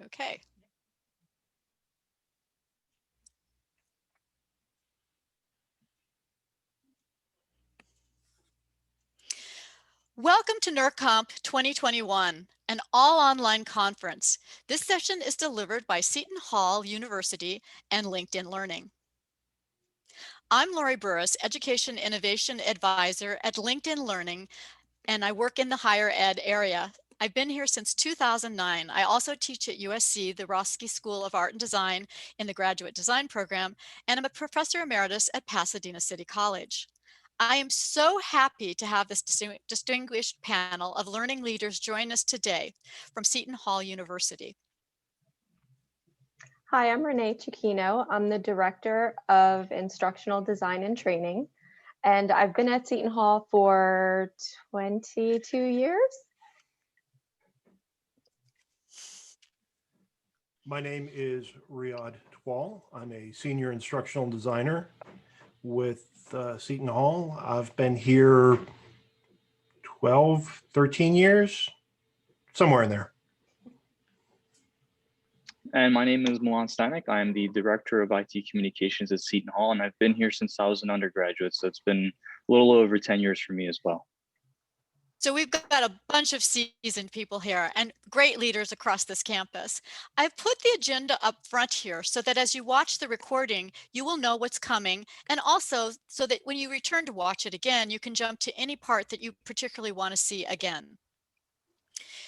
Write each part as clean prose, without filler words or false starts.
Okay. Welcome to NERCOMP 2021, an all-online conference. This session is delivered by Seton Hall University and LinkedIn Learning. I'm Laurie Burruss, Education Innovation Advisor at LinkedIn Learning, and I work in the higher ed area. I've been here since 2009. I also teach at USC, the Roski School of Art and Design in the Graduate Design Program, and I'm a Professor Emeritus at Pasadena City College. I am so happy to have this distinguished panel of learning leaders join us today from Seton Hall University. Hi, I'm Renee Cicchino. I'm the Director of Instructional Design and Training, and I've been at Seton Hall for 22 years. My name is Riad Twal. I'm a Senior Instructional Designer with Seton Hall. I've been here 12, 13 years, somewhere in there. And my name is Milan Stanic. I'm the Director of IT Communications at Seton Hall, and I've been here since I was an undergraduate, so it's been a little over 10 years for me as well. So we've got a bunch of seasoned people here and great leaders across this campus. I've put the agenda up front here so that as you watch the recording, you will know what's coming, and also so that when you return to watch it again, you can jump to any part that you particularly want to see again.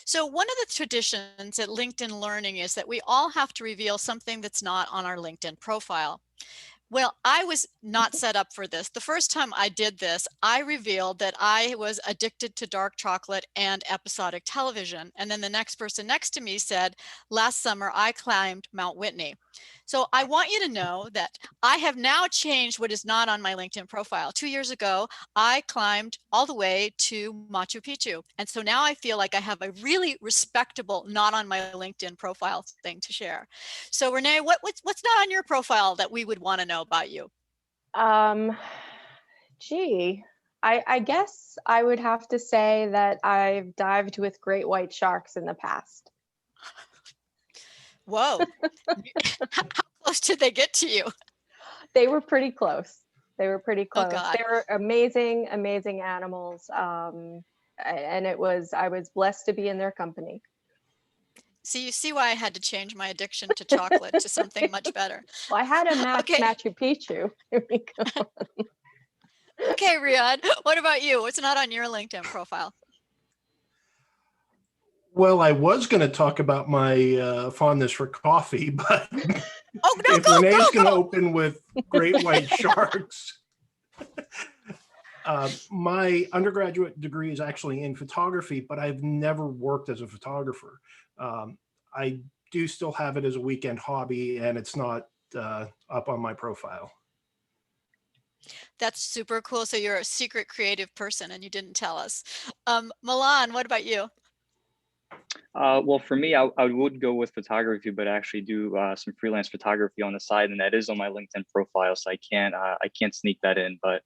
So one of the traditions at LinkedIn Learning is that we all have to reveal something that's not on our LinkedIn profile. Well, I was not set up for this. The first time I did this, I revealed that I was addicted to dark chocolate and episodic television. And then the next person next to me said, last summer I climbed Mount Whitney. So I want you to know that I have now changed what is not on my LinkedIn profile. 2 years ago, I climbed all the way to Machu Picchu. And so now I feel like I have a really respectable, not on my LinkedIn profile thing to share. So Renee, what's not on your profile that we would want to know about you? Gee, I guess I would have to say that I've dived with great white sharks in the past. Whoa. How close did they get to you? They were pretty close. They were pretty close. Oh, God. They were amazing, amazing animals. And I was blessed to be in their company. See, you see why I had to change my addiction to chocolate to something much better. Well, I had a Machu Picchu. Here we go. Okay, Riad, what about you? What's not on your LinkedIn profile? Well, I was going to talk about my fondness for coffee, but Oh, no, if Renee's going to open with great white sharks, my undergraduate degree is actually in photography, but I've never worked as a photographer. I do still have it as a weekend hobby, and it's not up on my profile. That's super cool. So you're a secret creative person and you didn't tell us. Milan, what about you? Well, for me, I would go with photography, but I actually do some freelance photography on the side, and that is on my LinkedIn profile, so I can't sneak that in. But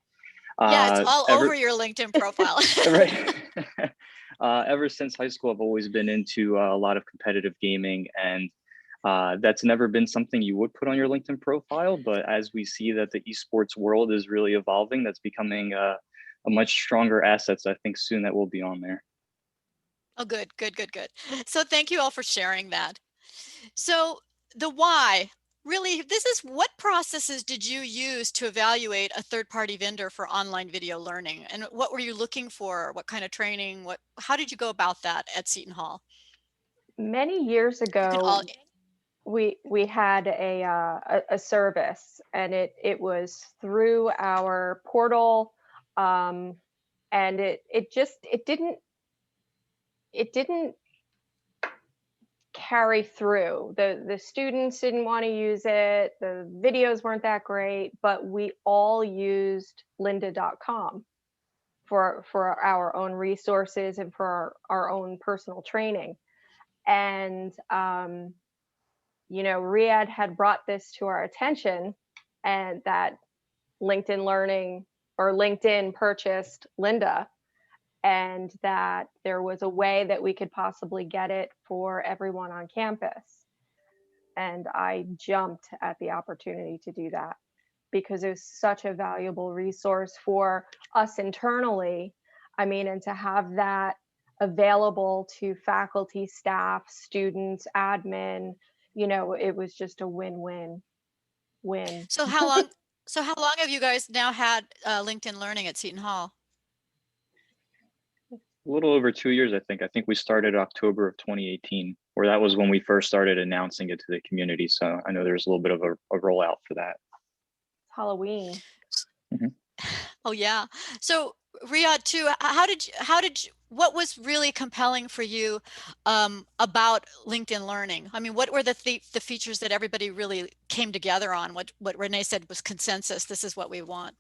yeah, it's all over your LinkedIn profile. Right. Ever since high school, I've always been into a lot of competitive gaming, and that's never been something you would put on your LinkedIn profile. But as we see that the esports world is really evolving, that's becoming a much stronger asset. So I think soon that will be on there. Oh, good. So thank you all for sharing that. So the why, really, this is what processes did you use to evaluate a third-party vendor for online video learning? And what were you looking for? What kind of training? How did you go about that at Seton Hall? Many years ago, we had a service, and it was through our portal, and it didn't carry through. The students didn't want to use it. The videos weren't that great, but we all used lynda.com for our own resources and for our own personal training. And Riad had brought this to our attention, and that LinkedIn Learning or LinkedIn purchased Lynda, and that there was a way that we could possibly get it for everyone on campus. and I jumped at the opportunity to do that because it was such a valuable resource for us internally. I mean, and to have that available to faculty, staff, students, admin, you know, it was just a win-win win. So how long, so how long have you guys now had LinkedIn Learning at Seton Hall? A little over 2 years, I think. I think we started October of 2018, or that was when we first started announcing it to the community. So I know there's a little bit of a rollout for that. Halloween. Oh yeah. So Riad too, what was really compelling for you about LinkedIn Learning? I mean, what were the features that everybody really came together on? What Renee said was consensus. This is what we want.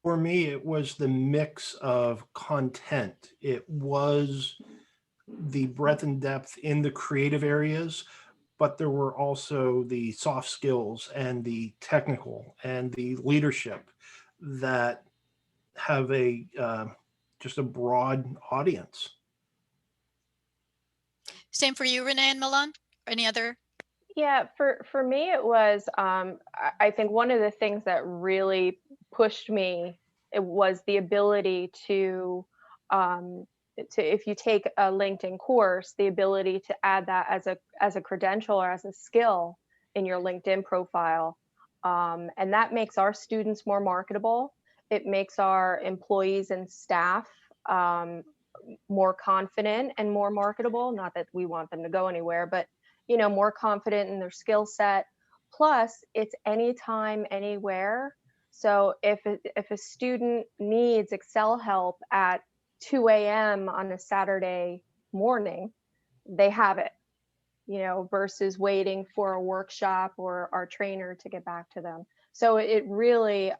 For me, it was the mix of content. It was the breadth and depth in the creative areas, but there were also the soft skills and the technical and the leadership that have a just a broad audience. Same for you, Renee and Milan? Any other? Yeah, for me, it was, I think one of the things that really pushed me, it was the ability if you take a LinkedIn course, the ability to add that as a credential or as a skill in your LinkedIn profile. And that makes our students more marketable. It makes our employees and staff more confident and more marketable. Not that we want them to go anywhere, but you know, more confident in their skill set. Plus, it's anytime, anywhere. So if a student needs Excel help at 2 a.m. on a Saturday morning, they have it, you know, versus waiting for a workshop or our trainer to get back to them. So it really,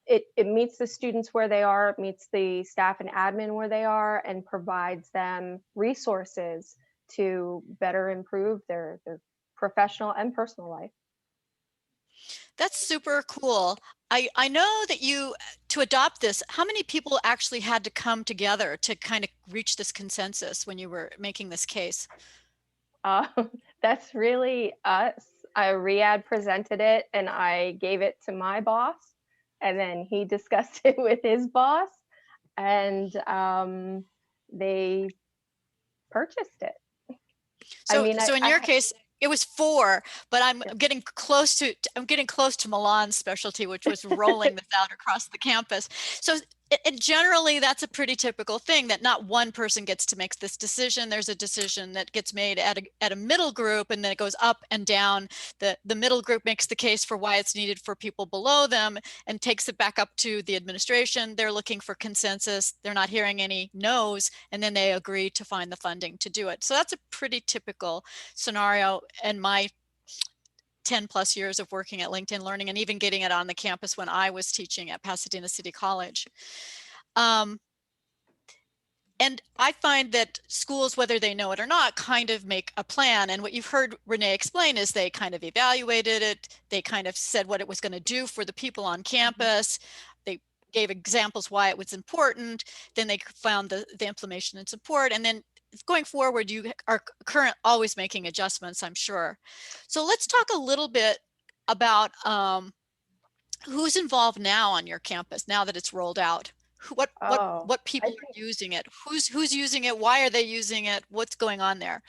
it meets the students where they are, it meets the staff and admin where they are, and provides them resources to better improve their professional and personal life. That's super cool. I know that to adopt this, how many people actually had to come together to kind of reach this consensus when you were making this case? That's really us. Riad presented it and I gave it to my boss, and then he discussed it with his boss, and they purchased it. So, I mean, so in your case, it was 4, but I'm getting close to Milan's specialty, which was rolling this out across the campus. So generally, that's a pretty typical thing, that not one person gets to make this decision. There's a decision that gets made at a middle group, and then it goes up and down. The middle group makes the case for why it's needed for people below them and takes it back up to the administration. They're looking for consensus. They're not hearing any no's, and then they agree to find the funding to do it. So that's a pretty typical scenario in my 10 plus years of working at LinkedIn Learning, and even getting it on the campus when I was teaching at Pasadena City College. And I find that schools, whether they know it or not, kind of make a plan. And what you've heard Renee explain is they kind of evaluated it. They kind of said what it was going to do for the people on campus. They gave examples why it was important. Then they found the implementation and support. And then going forward, you are always making adjustments, I'm sure. So let's talk a little bit about who's involved now on your campus now that it's rolled out. What people are using it? Who's using it? Why are they using it? What's going on there?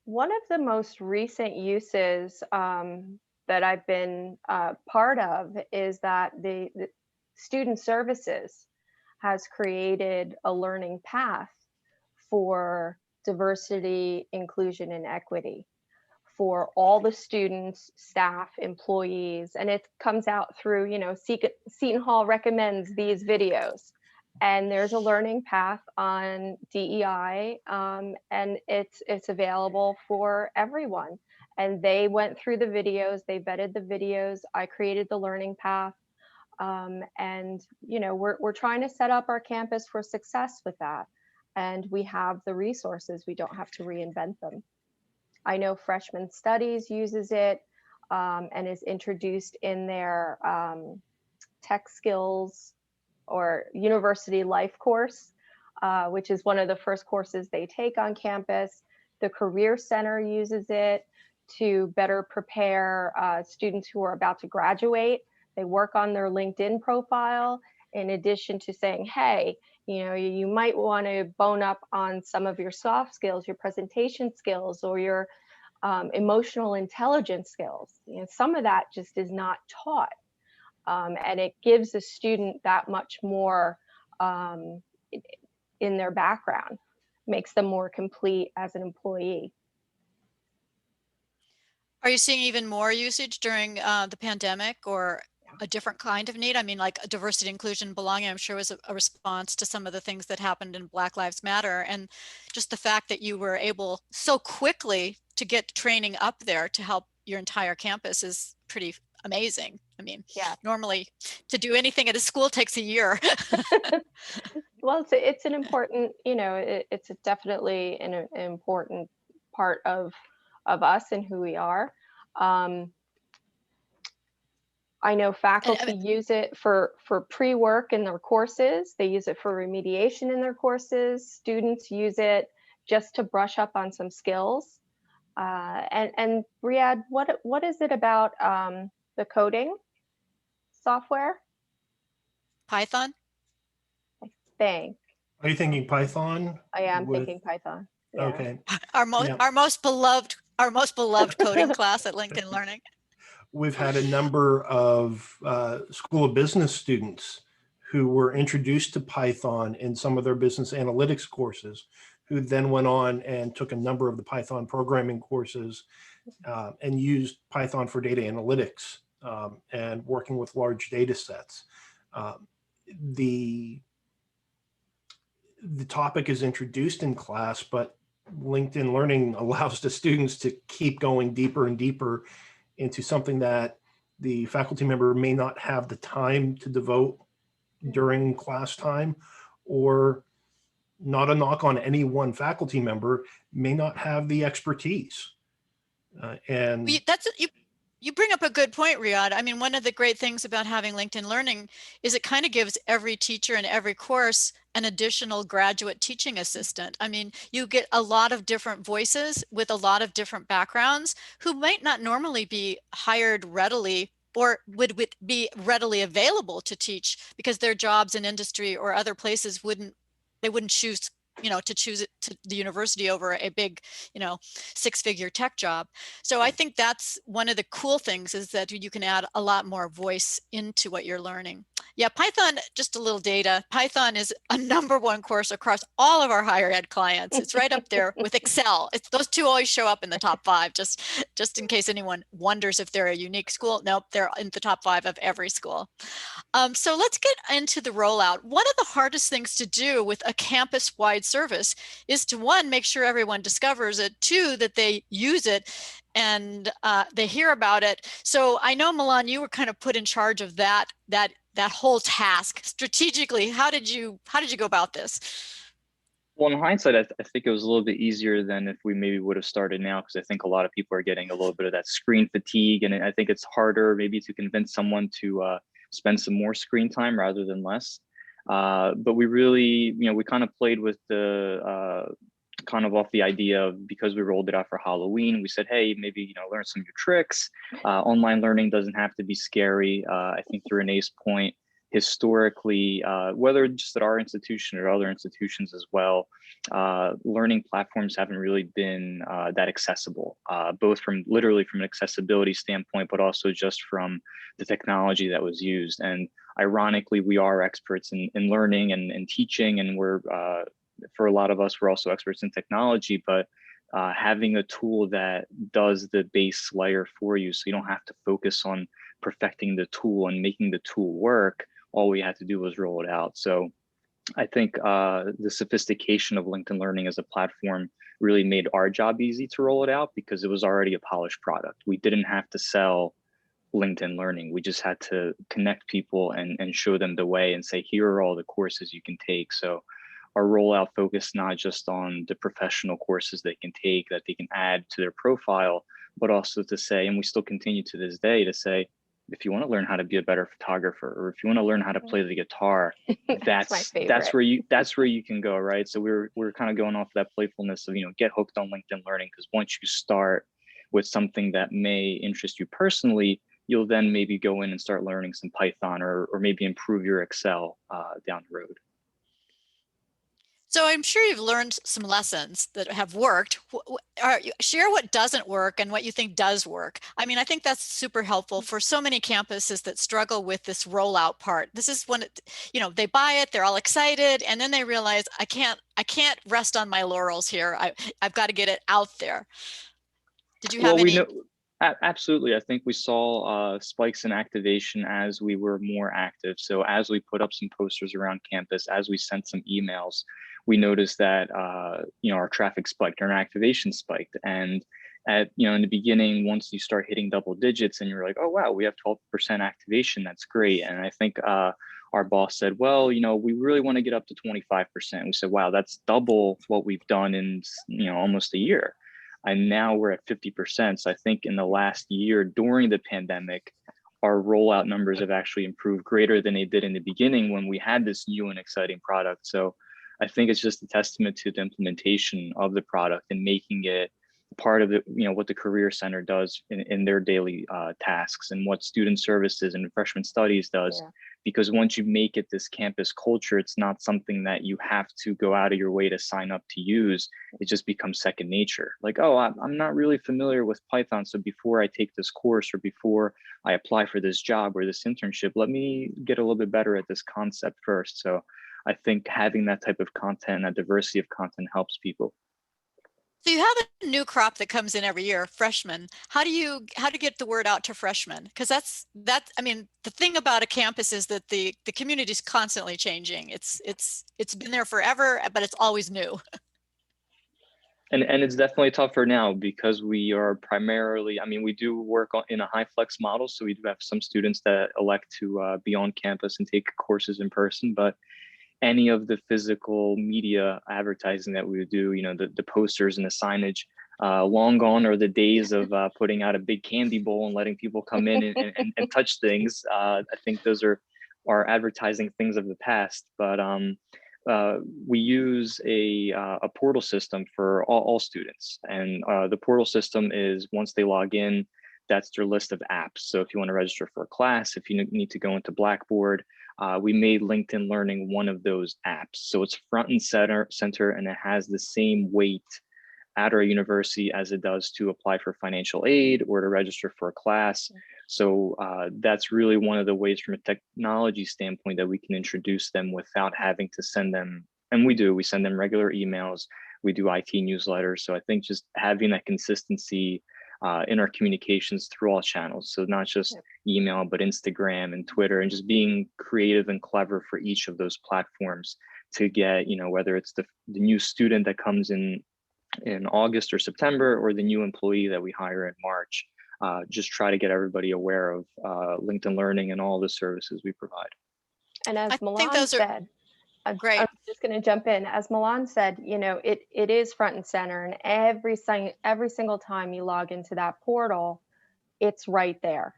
One of the most recent uses that I've been part of is that the student services has created a learning path for diversity, inclusion, and equity for all the students, staff, employees, and it comes out through, you know, Seton Hall recommends these videos, and there's a learning path on DEI, and it's available for everyone. And they went through the videos, they vetted the videos, I created the learning path, and you know, we're trying to set up our campus for success with that, and we have the resources, we don't have to reinvent them. I know Freshman Studies uses it and is introduced in their tech skills or university life course, which is one of the first courses they take on campus. The Career Center uses it to better prepare students who are about to graduate. They work on their LinkedIn profile in addition to saying, hey, you know, you might want to bone up on some of your soft skills, your presentation skills, or your emotional intelligence skills. You know, some of that just is not taught. And it gives a student that much more in their background, makes them more complete as an employee. Are you seeing even more usage during the pandemic, or a different kind of need? I mean, like diversity, inclusion, belonging, I'm sure was a response to some of the things that happened in Black Lives Matter. And just the fact that you were able so quickly to get training up there to help your entire campus is pretty amazing. I mean, Yeah. normally to do anything at a school takes a year. Well, it's an important, you know, it's definitely an important part of us and who we are. I know faculty use it for pre-work in their courses. They use it for remediation in their courses. Students use it just to brush up on some skills. And Riad, what is it about the coding software? Python? I think. Are you thinking Python? I am with, thinking Python. Yeah. Okay. Our most beloved coding class at Lincoln Learning. We've had a number of School of Business students who were introduced to Python in some of their business analytics courses, who then went on and took a number of the Python programming courses and used Python for data analytics and working with large data sets. The topic is introduced in class, but LinkedIn Learning allows the students to keep going deeper and deeper into something that the faculty member may not have the time to devote during class time, or not a knock on any one faculty member, may not have the expertise. And you bring up a good point, Riad. I mean, one of the great things about having LinkedIn Learning is it kind of gives every teacher in every course an additional graduate teaching assistant. I mean, you get a lot of different voices with a lot of different backgrounds who might not normally be hired readily or would be readily available to teach because their jobs in industry or other places wouldn't choose, you know, to choose it to the university over a big, you know, 6-figure tech job. So I think that's one of the cool things, is that you can add a lot more voice into what you're learning. Yeah, Python, just a little data. Python is a #1 course across all of our higher ed clients. It's right up there with Excel. Those two always show up in the top 5, just in case anyone wonders if they're a unique school. Nope, they're in the top 5 of every school. So let's get into the rollout. One of the hardest things to do with a campus-wide service is to, 1, make sure everyone discovers it, 2, that they use it and they hear about it. So I know, Milan, you were kind of put in charge of that whole task strategically. How did you go about this? Well, in hindsight, I think it was a little bit easier than if we maybe would have started now, because I think a lot of people are getting a little bit of that screen fatigue, and I think it's harder maybe to convince someone to spend some more screen time rather than less. But we really, we kind of played with the kind of off the idea of, because we rolled it out for Halloween, we said, hey, maybe, learn some new tricks. Online learning doesn't have to be scary. I think to Renee's point, historically, whether just at our institution or other institutions as well, learning platforms haven't really been that accessible, both literally from an accessibility standpoint, but also just from the technology that was used. And ironically, we are experts in learning and teaching, and we're, for a lot of us, we're also experts in technology, but having a tool that does the base layer for you, so you don't have to focus on perfecting the tool and making the tool work. All we had to do was roll it out. So I think the sophistication of LinkedIn Learning as a platform really made our job easy to roll it out, because it was already a polished product. We didn't have to sell LinkedIn Learning. We just had to connect people and show them the way and say, here are all the courses you can take. So our rollout focused not just on the professional courses they can take that they can add to their profile, but also to say, and we still continue to this day to say, if you want to learn how to be a better photographer, or if you want to learn how to play the guitar, That's my favorite. that's where you can go, right? So we're kind of going off that playfulness of, get hooked on LinkedIn Learning, because once you start with something that may interest you personally, you'll then maybe go in and start learning some Python, or maybe improve your Excel down the road. So I'm sure you've learned some lessons that have worked. Share what doesn't work and what you think does work. I mean, I think that's super helpful for so many campuses that struggle with this rollout part. This is when they buy it, they're all excited, and then they realize I can't rest on my laurels here. I've got to get it out there. Did you have any? Absolutely. I think we saw spikes in activation as we were more active. So as we put up some posters around campus, as we sent some emails, we noticed that our traffic spiked, our activation spiked. And in the beginning, once you start hitting double digits and you're like, oh wow, we have 12% activation, that's great. And I think our boss said, well, we really want to get up to 25%. We said, wow, that's double what we've done in almost a year. And now we're at 50%. So I think in the last year during the pandemic, our rollout numbers have actually improved greater than they did in the beginning when we had this new and exciting product. So I think it's just a testament to the implementation of the product and making it part of what the Career Center does in their daily tasks, and what student services and freshman studies does. Yeah. Because once you make it this campus culture, it's not something that you have to go out of your way to sign up to use. It just becomes second nature. Like, oh, I'm not really familiar with Python, so before I take this course or before I apply for this job or this internship, let me get a little bit better at this concept first. So I think having that type of content, that diversity of content, helps people. So you have a new crop that comes in every year, freshmen. How do you get the word out to freshmen? Because I mean, the thing about a campus is that the community is constantly changing. It's been there forever, but it's always new. And it's definitely tougher now because we are primarily, I mean, we do work in a high flex model. So we do have some students that elect to be on campus and take courses in person, but any of the physical media advertising that we would do, the posters and the signage, long gone are the days of putting out a big candy bowl and letting people come in and touch things. I think those are advertising things of the past, but we use a portal system for all students. And the portal system is, once they log in, that's their list of apps. So if you want to register for a class, if you need to go into Blackboard, we made LinkedIn Learning one of those apps. So it's front and center, and it has the same weight at our university as it does to apply for financial aid or to register for a class. So that's really one of the ways from a technology standpoint that we can introduce them without having to send them, and we send them regular emails, we do IT newsletters. So I think just having that consistency in our communications through all channels. So not just email, but Instagram and Twitter, and just being creative and clever for each of those platforms to get, whether it's the new student that comes in August or September, or the new employee that we hire in March, just try to get everybody aware of LinkedIn Learning and all the services we provide. And as Milan said, great. I'm just going to jump in. As Milan said, it is front and center, and every single time you log into that portal, it's right there.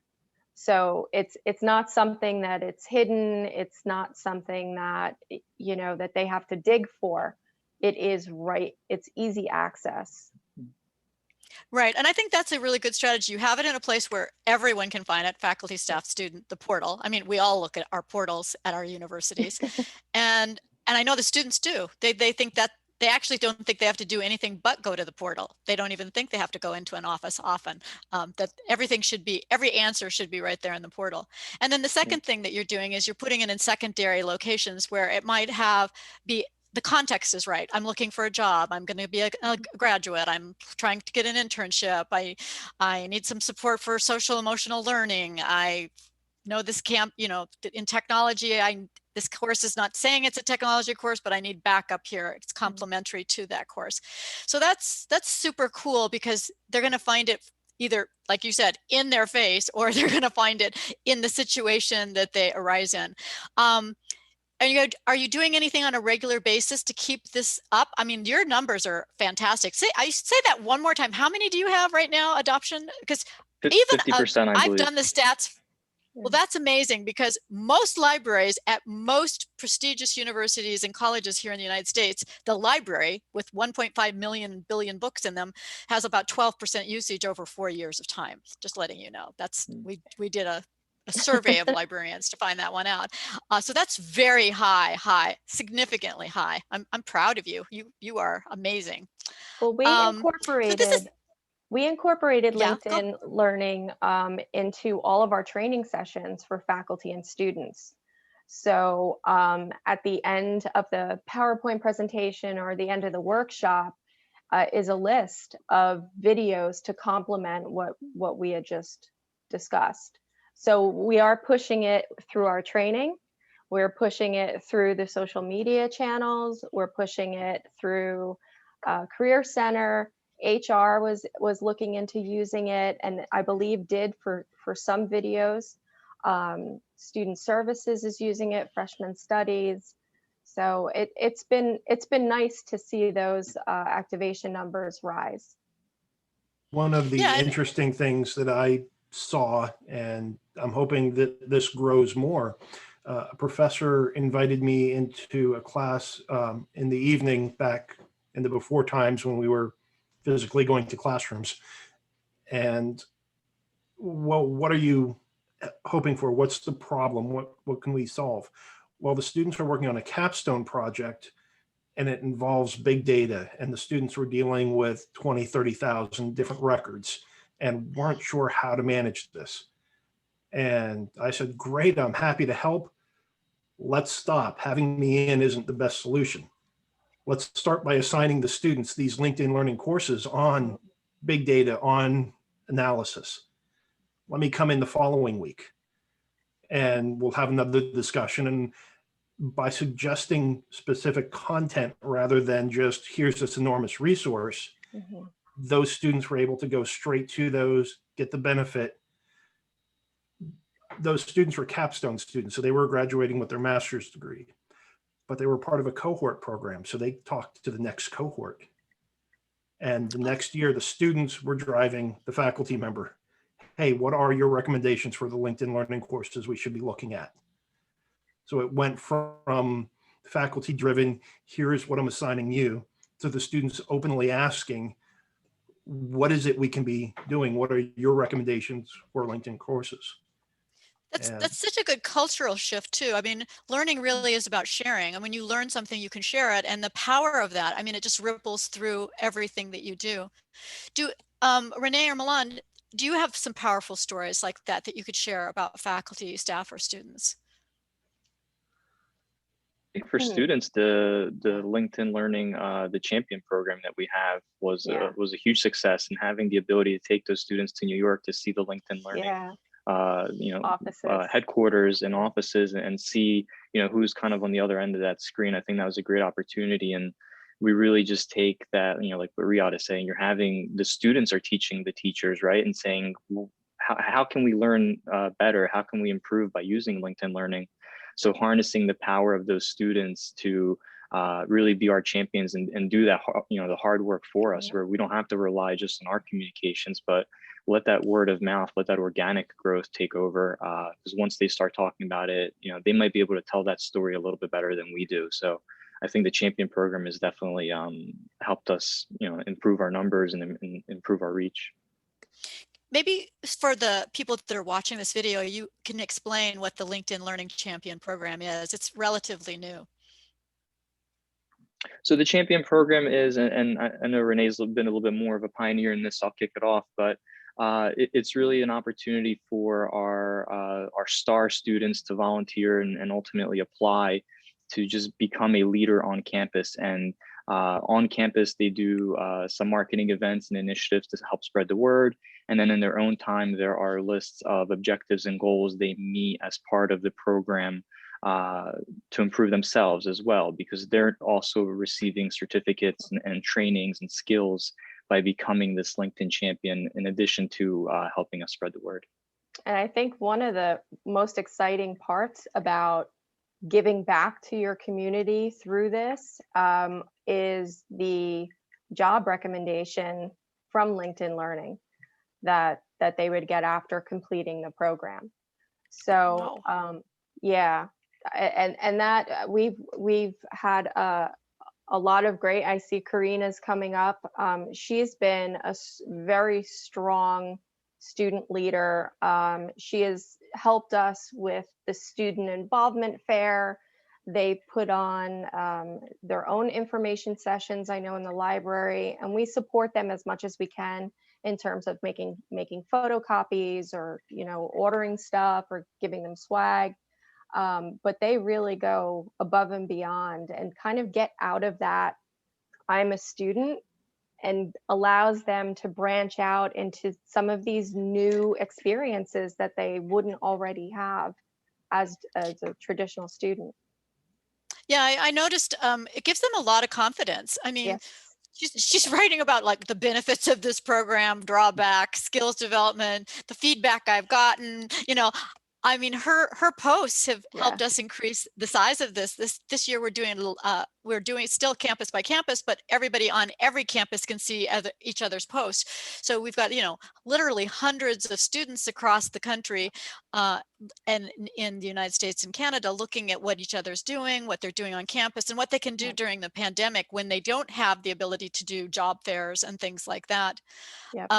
So it's not something that it's hidden. It's not something that that they have to dig for. It is right. It's easy access. Right. And I think that's a really good strategy. You have it in a place where everyone can find it, faculty, staff, student, the portal. I mean, we all look at our portals at our universities. and I know the students do. They think that they actually don't think they have to do anything but go to the portal. They don't even think they have to go into an office often. That every answer should be right there in the portal. And then the second thing that you're doing is you're putting it in secondary locations where it might be the context is right. I'm looking for a job. I'm going to be a graduate. I'm trying to get an internship. I need some support for social emotional learning. I know this camp, in technology, this course is not saying it's a technology course, but I need backup here. It's complementary to that course. So that's super cool, because they're going to find it either, like you said, in their face, or they're going to find it in the situation that they arise in. Are you doing anything on a regular basis to keep this up? I mean, your numbers are fantastic. Say that one more time. How many do you have right now, adoption? Because even 50%, I've done the stats. Well, that's amazing, because most libraries at most prestigious universities and colleges here in the United States, the library with 1.5 billion books in them has about 12% usage over 4 years of time. Just letting you know. That's we did a survey of librarians to find that one out. So that's very high, significantly high. I'm proud of you. You are amazing. Well, So this is we incorporated yeah. Go. LinkedIn Learning into all of our training sessions for faculty and students. So at the end of the PowerPoint presentation or the end of the workshop is a list of videos to complement what we had just discussed. So we are pushing it through our training. We're pushing it through the social media channels. We're pushing it through Career Center. HR was looking into using it, and I believe did for some videos. Student Services is using it, Freshman Studies. So it's been nice to see those activation numbers rise. One of the Yeah, interesting things that I saw, and I'm hoping that this grows more, a professor invited me into a class in the evening back in the before times when we were physically going to classrooms. And well, what are you hoping for? What's the problem? What can we solve? Well, the students are working on a capstone project, and it involves big data, and the students were dealing with 20, 30,000 different records and weren't sure how to manage this. And I said, great, I'm happy to help. Let's stop. Having me in isn't the best solution. Let's start by assigning the students these LinkedIn Learning courses on big data, on analysis. Let me come in the following week and we'll have another discussion. And by suggesting specific content rather than just here's this enormous resource, those students were able to go straight to those, get the benefit. Those students were capstone students, so they were graduating with their master's degree, but they were part of a cohort program. So they talked to the next cohort. And the next year, the students were driving the faculty member. Hey, what are your recommendations for the LinkedIn Learning courses we should be looking at? So it went from faculty driven, here's what I'm assigning you, to the students openly asking, what is it we can be doing? What are your recommendations for LinkedIn courses? That's such a good cultural shift too. I mean, learning really is about sharing. And when you learn something, you can share it. And the power of that, I mean, it just ripples through everything that you do. Renee or Milan, do you have some powerful stories like that that you could share about faculty, staff, or students? For students, the LinkedIn Learning, the champion program that we have was a huge success, and having the ability to take those students to New York to see the LinkedIn Learning headquarters and offices, and see who's kind of on the other end of that screen. I think that was a great opportunity, and we really just take that, like what Riad is saying, you're having the students are teaching the teachers, right, and saying, well, how can we learn better? How can we improve by using LinkedIn Learning? So harnessing the power of those students to really be our champions and do that, the hard work for us, where we don't have to rely just on our communications, but let that word of mouth, let that organic growth take over. Because once they start talking about it, they might be able to tell that story a little bit better than we do. So I think the champion program has definitely helped us, improve our numbers and improve our reach. Maybe for the people that are watching this video, you can explain what the LinkedIn Learning Champion program is. It's relatively new. So the champion program is, and I know Renee's been a little bit more of a pioneer in this, so I'll kick it off, but it's really an opportunity for our star students to volunteer and ultimately apply to just become a leader on campus. And on campus, they do some marketing events and initiatives to help spread the word. And then in their own time, there are lists of objectives and goals they meet as part of the program to improve themselves as well, because they're also receiving certificates and trainings and skills by becoming this LinkedIn champion, in addition to helping us spread the word. And I think one of the most exciting parts about giving back to your community through this is the job recommendation from LinkedIn Learning that they would get after completing the program. So Wow. yeah, and that we've had a lot of great. I see Carina's coming up. She's been a very strong student leader. She has helped us with the student involvement fair. They put on their own information sessions, I know, in the library, and we support them as much as we can in terms of making photocopies, or ordering stuff, or giving them swag. But they really go above and beyond and kind of get out of that I'm a student, and allows them to branch out into some of these new experiences that they wouldn't already have as a traditional student. Yeah, I noticed it gives them a lot of confidence. I mean, Yes. she's writing about like the benefits of this program, drawbacks, skills development, the feedback I've gotten. I mean, her posts have helped Yeah. us increase the size of this year. We're doing still campus by campus, but everybody on every campus can see each other's posts. So we've got literally hundreds of students across the country, and in the United States and Canada, looking at what each other's doing, what they're doing on campus, and what they can do Yep. during the pandemic when they don't have the ability to do job fairs and things like that. Yep.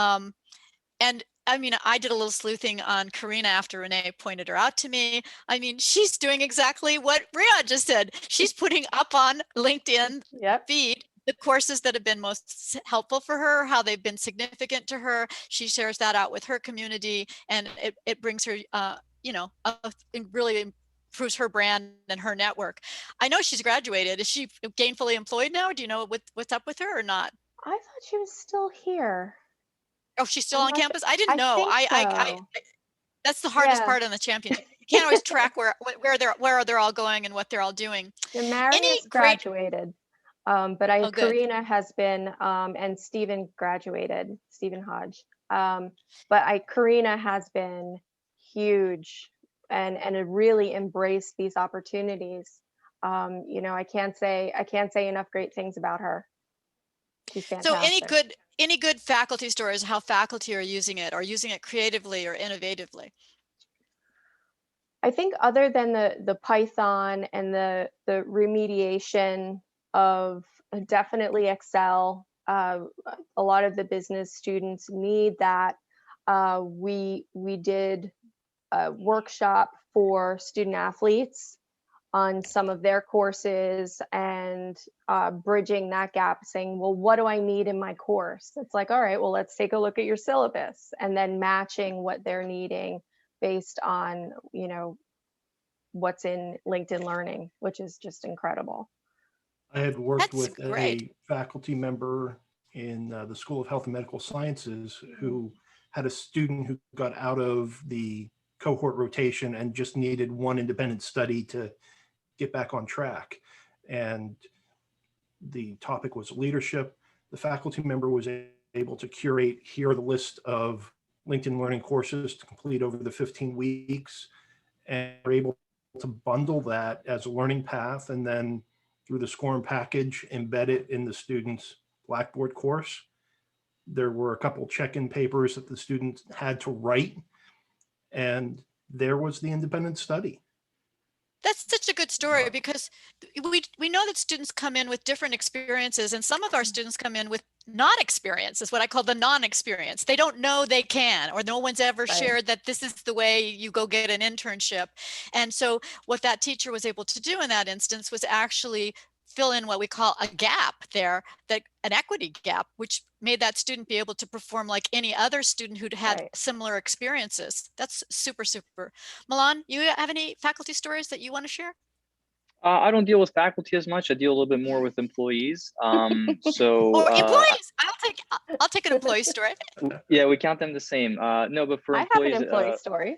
And I mean, I did a little sleuthing on Carina after Renee pointed her out to me. I mean, she's doing exactly what Riad just said. She's putting up on LinkedIn Yep. feed the courses that have been most helpful for her, how they've been significant to her. She shares that out with her community, and it brings her, it really improves her brand and her network. I know she's graduated. Is she gainfully employed now? Do you know what's up with her or not? I thought she was still here. Oh, she's still I'm on not campus? I didn't I know. think so. That's the hardest Yeah. part on the championship. You can't always track where they're all going and what they're all doing. Yeah, Any Marius great graduated, but Oh, good. Carina has been, and Stephen graduated, Stephen Hodge. But Carina has been huge, and it really embraced these opportunities. I can't say enough great things about her. She's So fantastic. any good faculty stories, how faculty are using it, or using it creatively or innovatively? I think other than the Python and the remediation of definitely Excel, a lot of the business students need that. We did a workshop for student athletes on some of their courses, and bridging that gap, saying, well, what do I need in my course? It's like, all right, well, let's take a look at your syllabus, and then matching what they're needing based on what's in LinkedIn Learning, which is just incredible. I had worked That's with great. a faculty member in the School of Health and Medical Sciences who had a student who got out of the cohort rotation and just needed one independent study to get back on track. And the topic was leadership. The faculty member was able to curate, here are the list of LinkedIn Learning courses to complete over the 15 weeks, and were able to bundle that as a learning path, and then through the SCORM package, embed it in the student's Blackboard course. There were a couple check-in papers that the students had to write, and there was the independent study. That's such a good story, because we know that students come in with different experiences, and some of our students come in with non-experience, is what I call the non-experience. They don't know they can, or no one's ever Right. shared that this is the way you go get an internship. And so what that teacher was able to do in that instance was actually fill in what we call a gap there, that an equity gap, which made that student be able to perform like any other student who'd had Right. similar experiences. That's super, super. Milan, you have any faculty stories that you want to share? I don't deal with faculty as much. I deal a little bit more with employees. Or employees. I'll take an employee story. Yeah, we count them the same. No, but for I have an employees, employee story.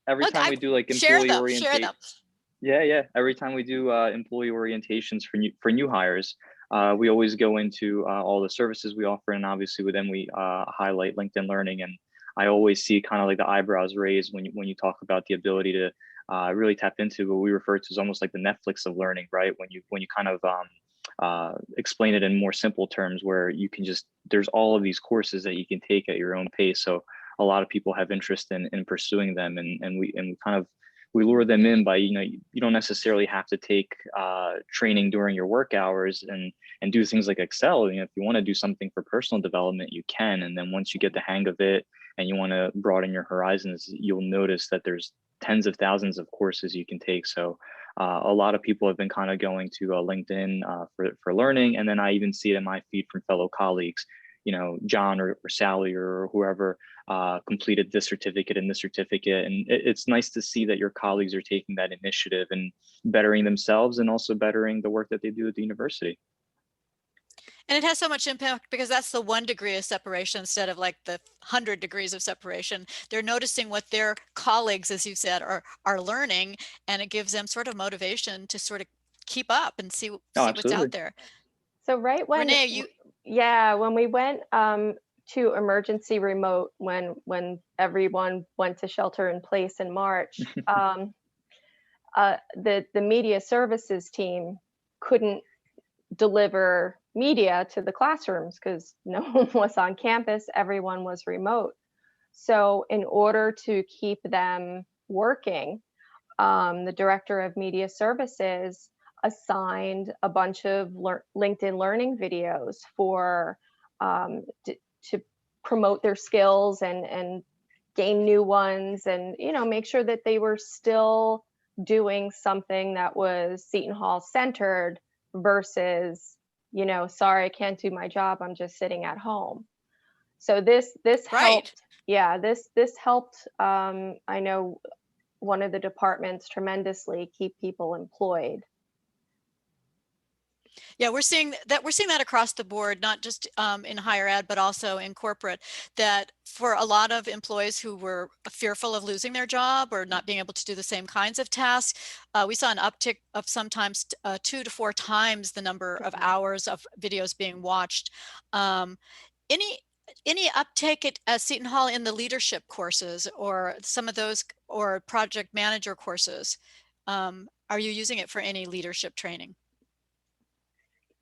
every Look, time we do like share employee them. Share orientation, them. yeah. Every time we do employee orientations for new hires, we always go into all the services we offer, and obviously then we highlight LinkedIn Learning. And I always see kind of like the eyebrows raised when you talk about the ability to really tap into what we refer to as almost like the Netflix of learning, right? When you kind of explain it in more simple terms, where you can there's all of these courses that you can take at your own pace. So a lot of people have interest in pursuing them, and we lure them in by, you don't necessarily have to take training during your work hours and do things like Excel. If you want to do something for personal development, you can. And then once you get the hang of it and you want to broaden your horizons, you'll notice that there's tens of thousands of courses you can take. So a lot of people have been kind of going to LinkedIn for learning. And then I even see it in my feed from fellow colleagues, John or Sally or whoever completed this certificate and this certificate. And it's nice to see that your colleagues are taking that initiative and bettering themselves and also bettering the work that they do at the university. And it has so much impact because that's the 1 degree of separation instead of like the 100 degrees of separation. They're noticing what their colleagues, as you said, are learning, and it gives them sort of motivation to sort of keep up and see what's out there. So right when Renee, when we went to emergency remote, when everyone went to shelter in place in March, the media services team couldn't deliver media to the classrooms because no one was on campus, everyone was remote. So in order to keep them working, the director of media services assigned a bunch of LinkedIn learning videos for to promote their skills and gain new ones, and make sure that they were still doing something that was Seton Hall centered versus sorry, I can't do my job, I'm just sitting at home. So this helped. Yeah, this helped. I know one of the departments tremendously keep people employed. Yeah, we're seeing that across the board, not just in higher ed, but also in corporate, that for a lot of employees who were fearful of losing their job or not being able to do the same kinds of tasks, we saw an uptick of sometimes 2 to 4 times the number of hours of videos being watched. Any uptake at Seton Hall in the leadership courses or some of those, or project manager courses? Are you using it for any leadership training?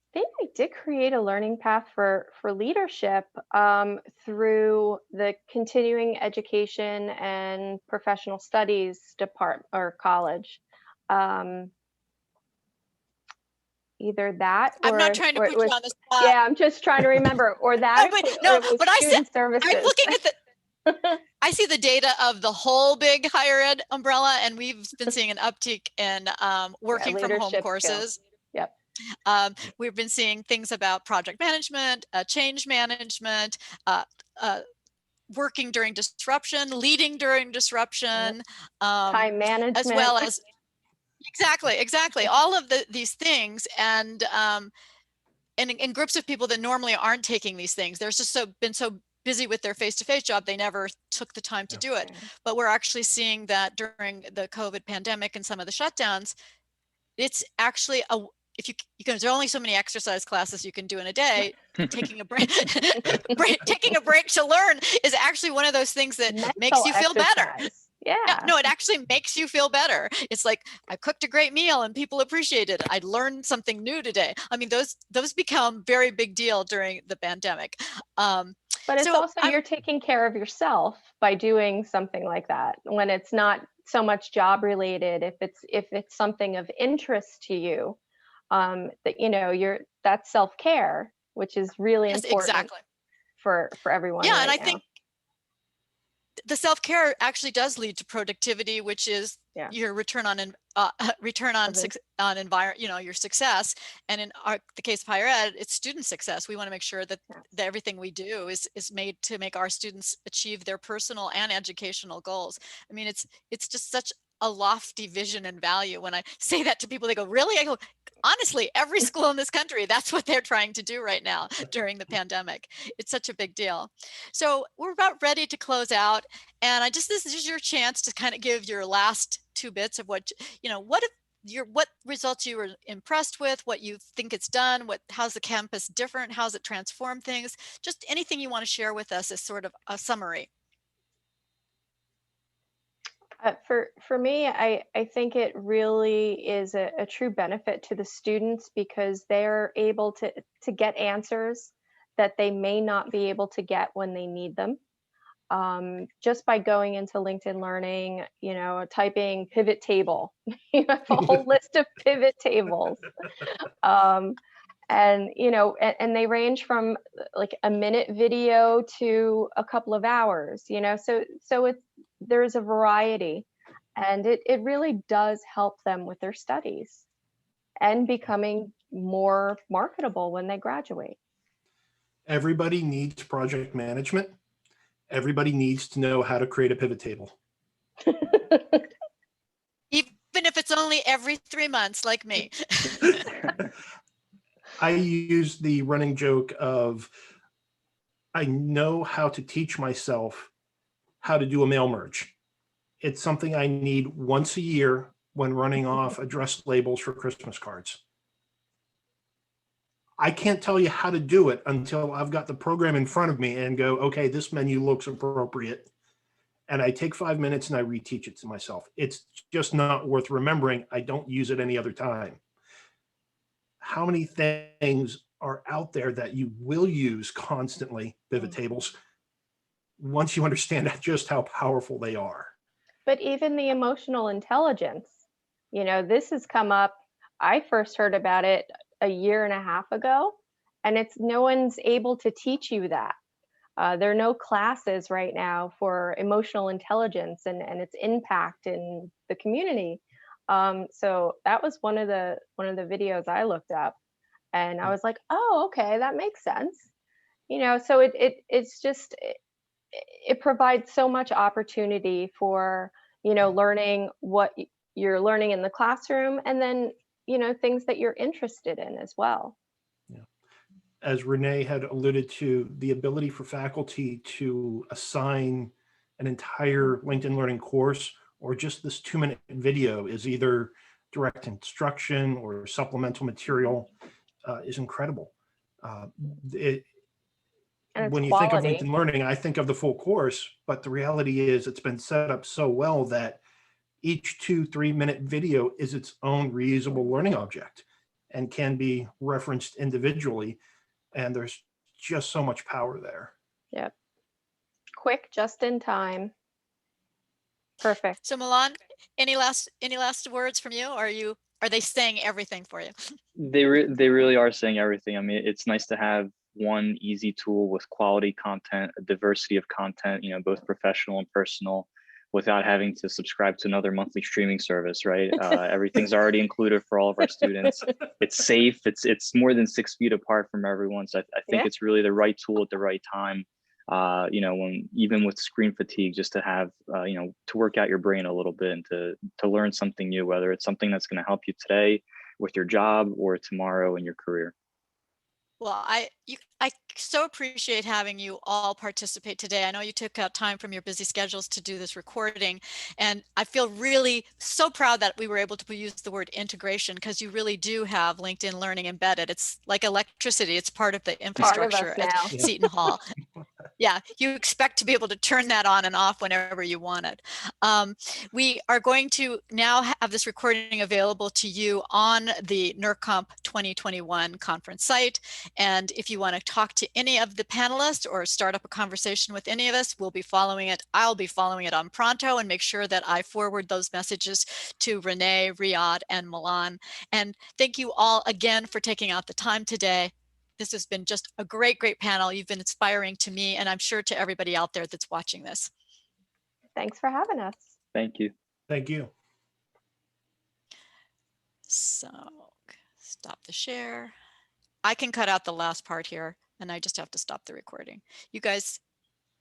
I think I did create a learning path for leadership through the continuing education and professional studies department or college. Either that, or I'm not trying to put you on the spot. Yeah, I'm just trying to remember, or that. But I said, services. I'm looking at I see the data of the whole big higher ed umbrella, and we've been seeing an uptick in working from home courses. Yep. We've been seeing things about project management, change management, working during disruption, leading during disruption, time management, as well as exactly all of these things, and in groups of people that normally aren't taking these things. They're just been so busy with their face-to-face job, they never took the time to do it. But we're actually seeing that during the COVID pandemic and some of the shutdowns, it's actually there's only so many exercise classes you can do in a day. Taking a break, taking a break to learn is actually one of those things that makes you feel better. Yeah. No, it actually makes you feel better. It's like, I cooked a great meal and people appreciate it. I learned something new today. I mean, those become very big deal during the pandemic. But it's also, you're taking care of yourself by doing something like that, when it's not so much job related. If it's something of interest to you, that that's self-care, which is really important for everyone. Yeah, and I think the self-care actually does lead to productivity, which is your return on environment, your success. And in the case of higher ed, it's student success. We want to make sure that everything we do is made to make our students achieve their personal and educational goals. I mean, it's just such a lofty vision and value. When I say that to people, they go, really? I go, honestly, every school in this country, that's what they're trying to do right now during the pandemic. It's such a big deal. So we're about ready to close out. And this is your chance to kind of give your last 2 bits of what results you were impressed with, what you think it's done, how's the campus different, how's it transformed things, just anything you want to share with us as sort of a summary. For me, I think it really is a true benefit to the students, because they're able to get answers that they may not be able to get when they need them. just by going into LinkedIn Learning, you know, typing pivot table, you have a whole list of pivot tables. And, you know, and they range from like a minute video to a couple of hours, you know, so there's a variety, and it really does help them with their studies and becoming more marketable when they graduate. Everybody needs project management. Everybody needs to know how to create a pivot table. Even if it's only every 3 months, like me. I use the running joke of, I know how to teach myself how to do a mail merge. It's something I need once a year when running off address labels for Christmas cards. I can't tell you how to do it until I've got the program in front of me and go, okay, this menu looks appropriate. And I take 5 minutes and I reteach it to myself. It's just not worth remembering. I don't use it any other time. How many things are out there that you will use constantly, pivot tables, once you understand just how powerful they are? But even the emotional intelligence, you know, this has come up. I first heard about it a year and a half ago, and it's no one's able to teach you that. There are no classes right now for emotional intelligence and its impact in the community. So that was one of the videos I looked up, and I was like, oh, okay, that makes sense. You know, so it's just it provides so much opportunity for, you know, learning what you're learning in the classroom, and then, you know, things that you're interested in as well. Yeah. As Renee had alluded to, the ability for faculty to assign an entire LinkedIn Learning course or just this 2-minute video is either direct instruction or supplemental material is incredible. When you think of LinkedIn Learning, I think of the full course, but the reality is it's been set up so well that each 2-3 minute video is its own reusable learning object and can be referenced individually. And there's just so much power there. Yep. Quick, just in time. Perfect. So Milan, any last words from you? Are they saying everything for you? They really are saying everything. I mean, it's nice to have one easy tool with quality content, a diversity of content, you know, both professional and personal, without having to subscribe to another monthly streaming service, right? Everything's already included for all of our students. It's safe. It's more than 6 feet apart from everyone. So I think it's really the right tool at the right time. You know, when even with screen fatigue, just to have, you know, to work out your brain a little bit and to learn something new, whether it's something that's going to help you today with your job or tomorrow in your career. Well, I so appreciate having you all participate today. I know you took out time from your busy schedules to do this recording, and I feel really so proud that we were able to use the word integration, because you really do have LinkedIn Learning embedded. It's like electricity. It's part of the infrastructure at Seton Hall. Yeah, you expect to be able to turn that on and off whenever you want it. We are going to now have this recording available to you on the NERCOMP 2021 conference site. And if you want to talk to any of the panelists or start up a conversation with any of us, we'll be following it. I'll be following it on Pronto and make sure that I forward those messages to Renee, Riad, and Milan. And thank you all again for taking out the time today. This has been just a great, great panel. You've been inspiring to me, and I'm sure to everybody out there that's watching this. Thanks for having us. Thank you. Thank you. So stop the share. I can cut out the last part here, and I just have to stop the recording. You guys